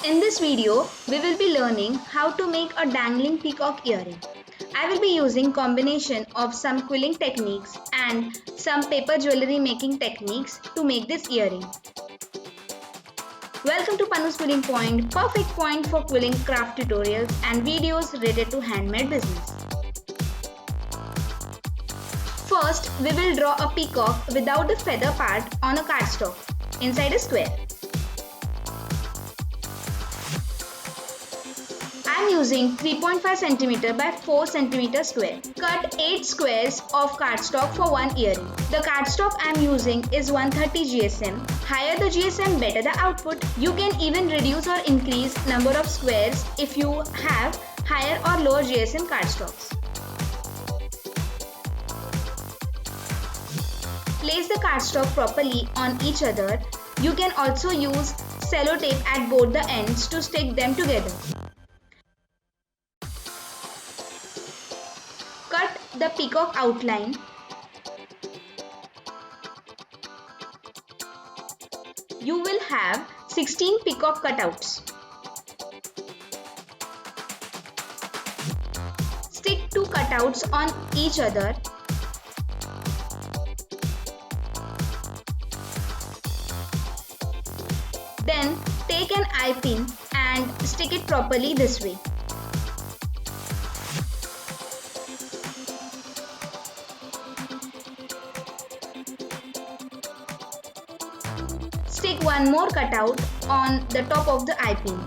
In this video, we will be learning how to make a dangling peacock earring. I will be using combination of some quilling techniques and some paper jewelry making techniques to make this earring. Welcome to Panu's Quilling Point, perfect point for quilling craft tutorials and videos related to handmade business. First, we will draw a peacock without the feather part on a cardstock inside a square. I am using 3.5 cm by 4 cm square. Cut 8 squares of cardstock for one earring. The cardstock I am using is 130 GSM. Higher the GSM, better the output. You can even reduce or increase number of squares if you have higher or lower GSM cardstocks. Place the cardstock properly on each other. You can also use cello tape at both the ends to stick them together. Cut the peacock outline. You will have 16 peacock cutouts. Stick two cutouts on each other. Then take an eye pin and stick it properly this way. Stick one more cutout on the top of the eye pin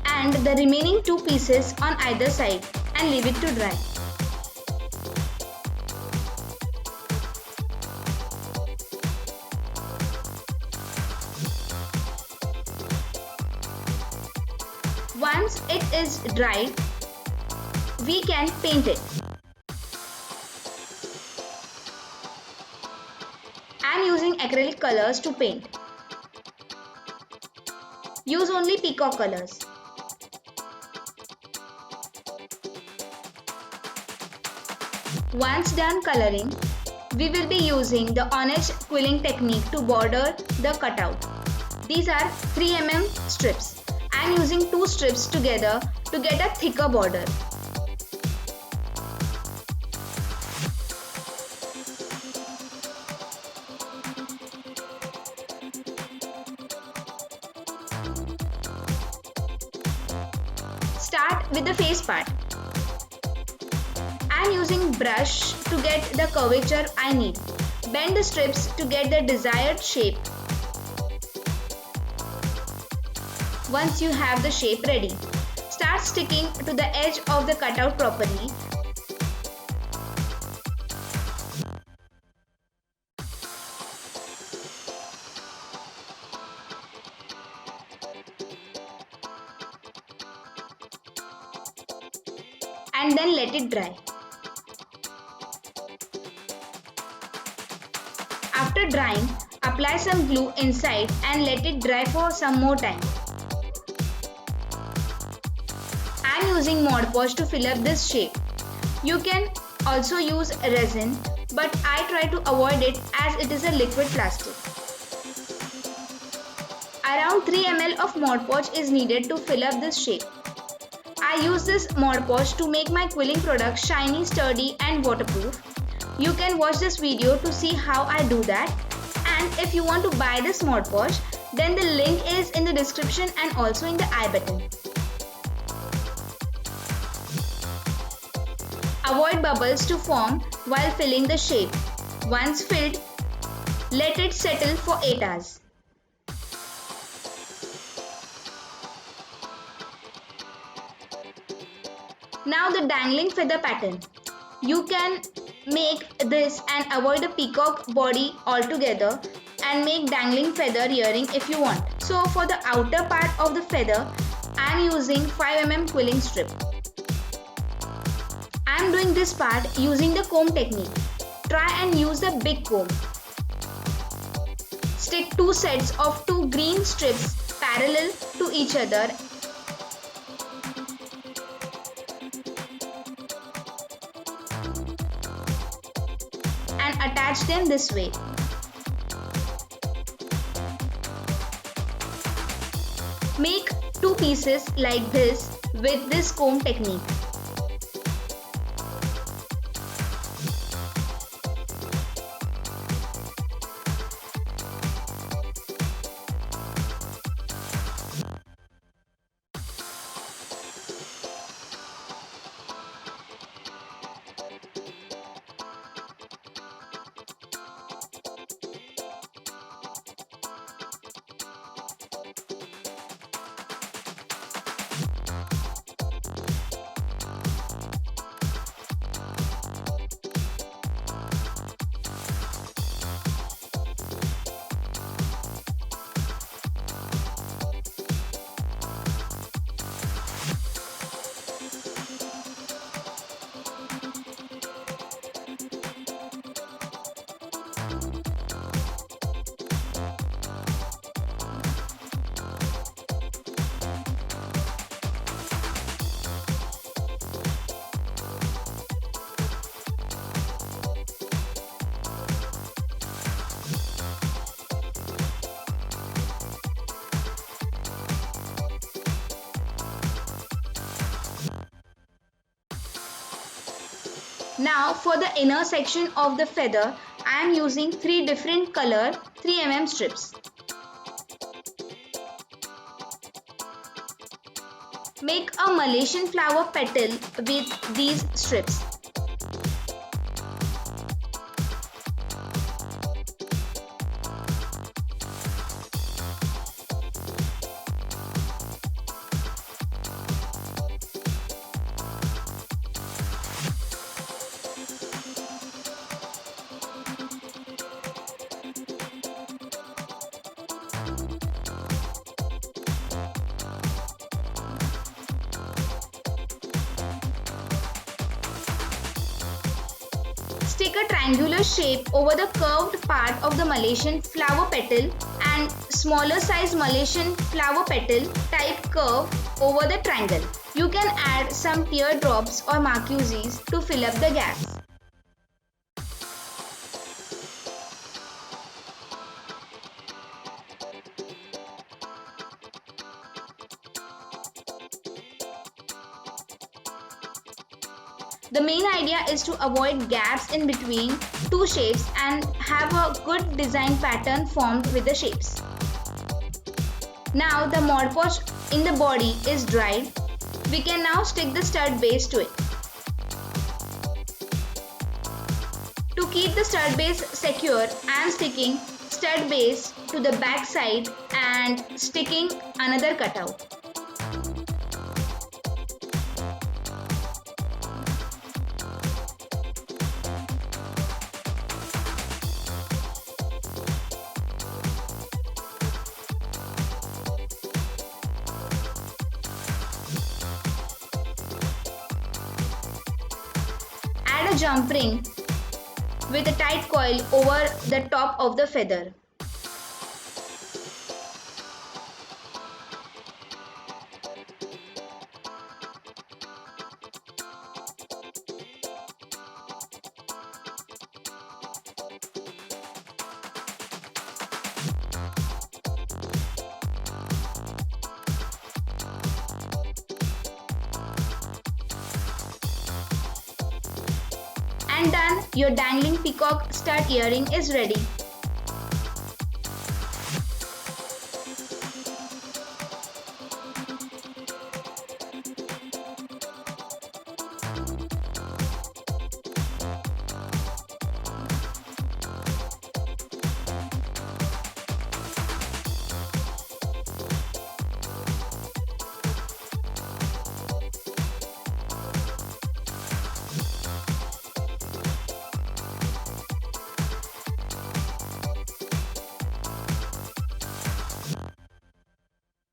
and the remaining two pieces on either side and leave it to dry. Once it is dried, we can paint it. I am using acrylic colors to paint. Use only peacock colors. Once done coloring, we will be using the Honest quilling technique to border the cutout. These are 3 mm strips. I am using 2 strips together to get a thicker border. Start with the face part. I am using brush to get the curvature I need. Bend the strips to get the desired shape. Once you have the shape ready, start sticking to the edge of the cutout properly. And then let it dry. After drying, apply some glue inside and let it dry for some more time. I am using Mod Podge to fill up this shape. You can also use resin, but I try to avoid it as it is a liquid plastic. Around 3 ml of Mod Podge is needed to fill up this shape. I use this Mod Podge to make my quilling product shiny, sturdy and waterproof. You can watch this video to see how I do that. And if you want to buy this Mod Podge, then the link is in the description and also in the I button. Avoid bubbles to form while filling the shape. Once filled, let it settle for 8 hours. Now the dangling feather pattern. You can make this and avoid the peacock body altogether and make dangling feather earring if you want. So for the outer part of the feather, I am using 5 mm quilling strip. I am doing this part using the comb technique. Try and use the big comb. Stick 2 sets of 2 green strips parallel to each other . And attach them this way. Make two pieces like this with this comb technique. Now for the inner section of the feather, I am using 3 different color 3 mm strips. Make a Malaysian flower petal with these strips. Stick a triangular shape over the curved part of the Malaysian flower petal and smaller size Malaysian flower petal type curve over the triangle. You can add some teardrops or marquees to fill up the gaps. The main idea is to avoid gaps in between two shapes and have a good design pattern formed with the shapes. Now the Mod Podge in the body is dried. We can now stick the stud base to it. To keep the stud base secure, I am sticking stud base to the back side and sticking another cutout. Add a jump ring with a tight coil over the top of the feather. And done, your dangling peacock stud earring is ready.